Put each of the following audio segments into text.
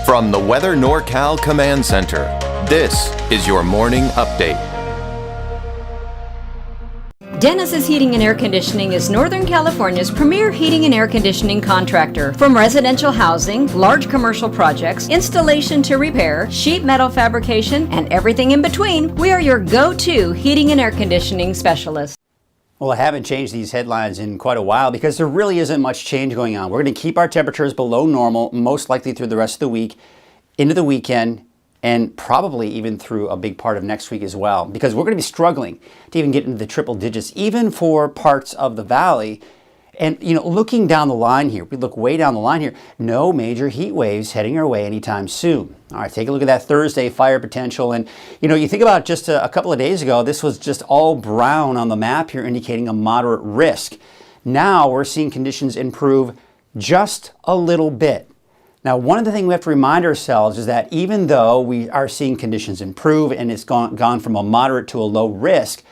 From the Weather NorCal Command Center, this is your morning update. Dennis's Heating and Air Conditioning is Northern California's premier heating and air conditioning contractor. From residential housing, large commercial projects, installation to repair, sheet metal fabrication, and everything in between, we are your go-to heating and air conditioning specialist. Well, I haven't changed these headlines in quite a while because there really isn't much change going on. We're going to keep our temperatures below normal, most likely through the rest of the week, into the weekend, and probably even through a big part of next week as well, because we're going to be struggling to even get into the triple digits, even for parts of the valley. And, looking down the line here, we look way down the line here, no major heat waves heading our way anytime soon. All right, take a look at that Thursday fire potential. And, you think about just a couple of days ago, this was just all brown on the map here, indicating a moderate risk. Now we're seeing conditions improve just a little bit. Now, one of the things we have to remind ourselves is that even though we are seeing conditions improve and it's gone from a moderate to a low risk,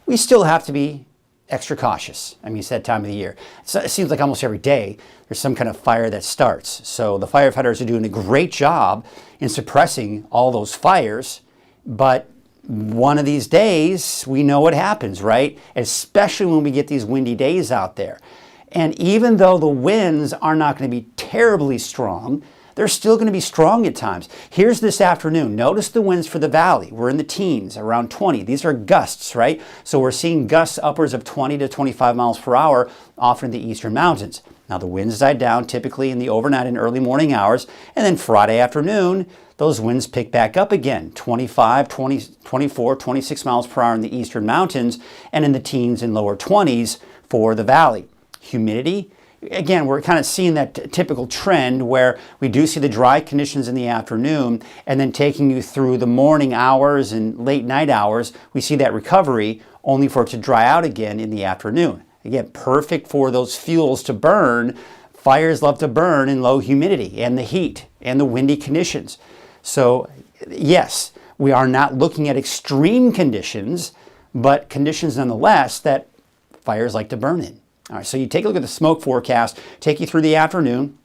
we still have to be extra cautious. I mean, it's that time of the year. It seems like almost every day there's some kind of fire that starts. So the firefighters are doing a great job in suppressing all those fires. But one of these days, we know what happens, right? Especially when we get these windy days out there. And even though the winds are not going to be terribly strong, they're still going to be strong at times. Here's this afternoon. Notice the winds for the valley. We're in the teens, around 20. These are gusts, right? So we're seeing gusts upwards of 20 to 25 miles per hour off in the eastern mountains. Now the winds die down typically in the overnight and early morning hours. And then Friday afternoon, those winds pick back up again. 25, 20, 24, 26 miles per hour in the eastern mountains and in the teens and lower 20s for the valley. Humidity. Again, we're kind of seeing that typical trend where we do see the dry conditions in the afternoon and then taking you through the morning hours and late night hours, we see that recovery only for it to dry out again in the afternoon. Again, perfect for those fuels to burn. Fires love to burn in low humidity and the heat and the windy conditions. So yes, we are not looking at extreme conditions, but conditions nonetheless that fires like to burn in. All right, so you take a look at the smoke forecast, take you through the afternoon,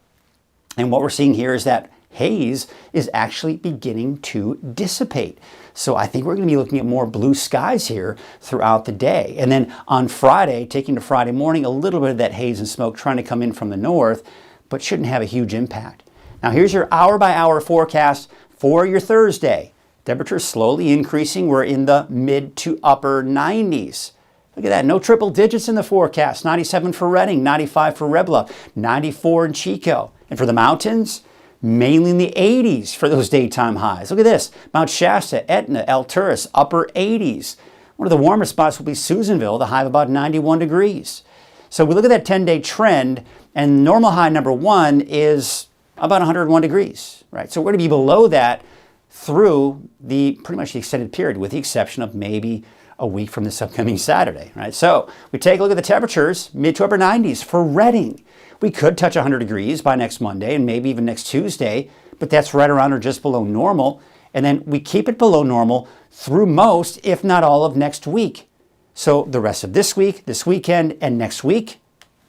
and what we're seeing here is that haze is actually beginning to dissipate. So I think we're going to be looking at more blue skies here throughout the day. And then on Friday, taking to Friday morning, a little bit of that haze and smoke trying to come in from the north, but shouldn't have a huge impact. Now here's your hour-by-hour forecast for your Thursday. Temperatures slowly increasing. We're in the mid to upper 90s. Look at that, no triple digits in the forecast. 97 for Redding, 95 for Red Bluff, 94 in Chico. And for the mountains, mainly in the 80s for those daytime highs. Look at this, Mount Shasta, Etna, Alturas, upper 80s. One of the warmer spots will be Susanville, the high of about 91 degrees. So we look at that 10-day trend, and normal high number one is about 101 degrees, right? So we're going to be below that through pretty much the extended period, with the exception of maybe a week from this upcoming Saturday, right? So we take a look at the temperatures, mid to upper 90s for Redding. We could touch 100 degrees by next Monday and maybe even next Tuesday, but that's right around or just below normal. And then we keep it below normal through most, if not all, of next week. So the rest of this week, this weekend, and next week,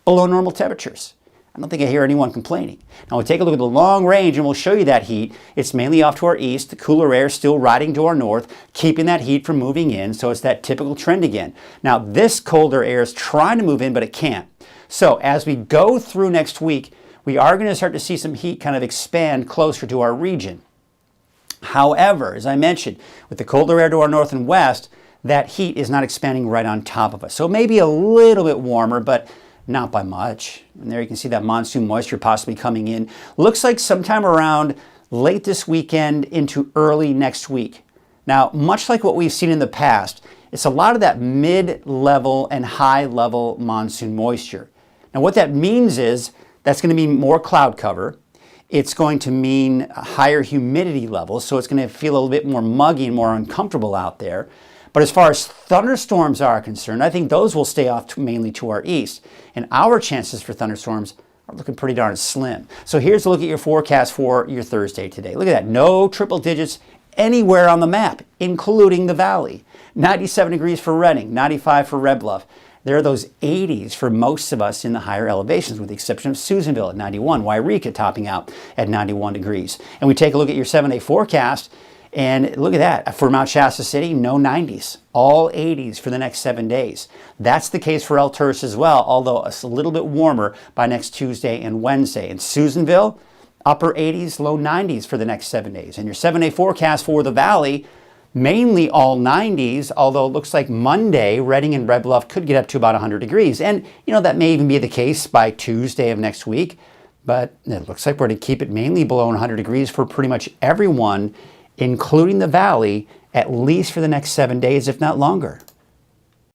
below normal temperatures. I don't think I hear anyone complaining. Now we'll take a look at the long range and we'll show you that heat. It's mainly off to our east. The cooler air still riding to our north, keeping that heat from moving in. So it's that typical trend again. Now this colder air is trying to move in, but it can't. So as we go through next week, we are going to start to see some heat kind of expand closer to our region. However, as I mentioned, with the colder air to our north and west, that heat is not expanding right on top of us. So it may be a little bit warmer, but not by much. And there you can see that monsoon moisture possibly coming in. Looks like sometime around late this weekend into early next week. Now, much like what we've seen in the past, it's a lot of that mid-level and high-level monsoon moisture. Now, what that means is that's going to mean more cloud cover. It's going to mean higher humidity levels, so it's going to feel a little bit more muggy and more uncomfortable out there. But as far as thunderstorms are concerned, I think those will stay off mainly to our east. And our chances for thunderstorms are looking pretty darn slim. So here's a look at your forecast for your Thursday today. Look at that, no triple digits anywhere on the map, including the valley. 97 degrees for Redding, 95 for Red Bluff, There are those 80s for most of us in the higher elevations, with the exception of Susanville at 91, Wairika topping out at 91 degrees. And we take a look at your 7-day forecast, and look at that. For Mount Shasta City, no 90s, all 80s for the next 7 days. That's the case for El Terce as well, although it's a little bit warmer by next Tuesday and Wednesday. In Susanville, upper 80s, low 90s for the next 7 days. And your 7-day forecast for the Valley, mainly all 90s, although it looks like Monday, Redding and Red Bluff could get up to about 100 degrees. And, that may even be the case by Tuesday of next week, but it looks like we're going to keep it mainly below 100 degrees for pretty much everyone, including the Valley, at least for the next 7 days, if not longer.